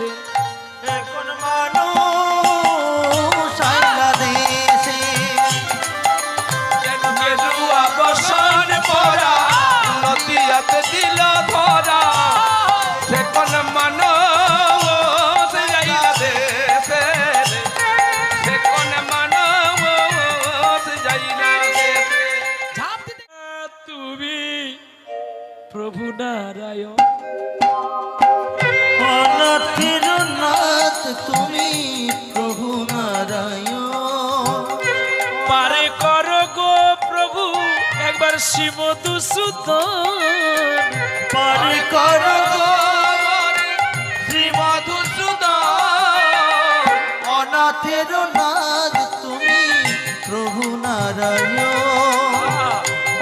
দে এখন মানুষ আইলা দেশে যেন গেরুয়া বসন পরা নদিয়াতে দিল ধরা সে কোন মানুষ আইলা দেশে সে কোন মানুষ যাইলা দেশে তুমি প্রভু নারায়ণ অনাথের নাথ তুমি প্রভু নারায়ণ পারে করো গো প্রভু একবার শ্রীমধুসূদন পারে করো গো শ্রীমধুসূদন অনাথের নাথ তুমি প্রভু নারায়ণ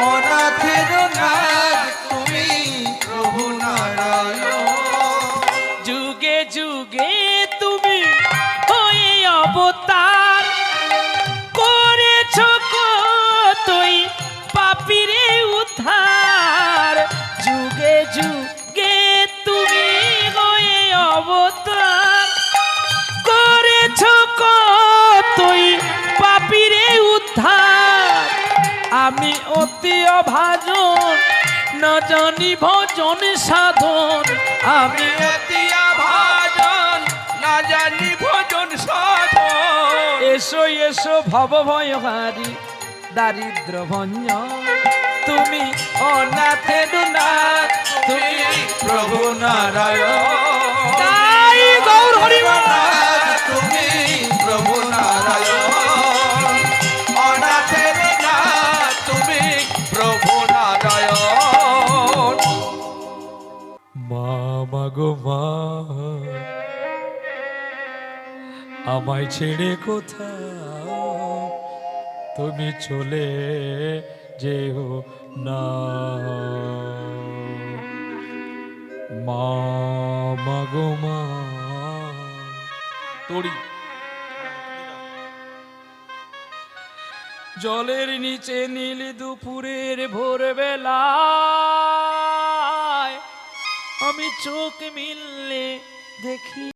অনাথের নাথ তুমি প্রভু নারায়ণ যুগে যুগে তুমি হয়ে অবতার করেছো কতই পাপীরে উদ্ধার যুগে যুগে তুমি হয়ে অবতার করেছো কতই পাপীরে উদ্ধার আমি অতি অভাজন না জানি ভজন সাধন আমি অতি অভাজন না জানি ভজন সাধন এসো এসো ভব ভয় হারি দারিদ্র ভঞ্জন তুমি অনাথের নাথ তুমি প্রভু নারায়ণ তাই গৌর হরিবল তুমি প্রভু নারায়ণ অনাথের নাথ তুমি প্রভু নারায়ণ মা মাগো মা আমায় ছেড়ে কোথাও তুমি চলে যেও না মা মাগো মা তড়ি জলের নিচে নীল দুপুরের ভোরবেলায় আমি চোখ মিললে দেখি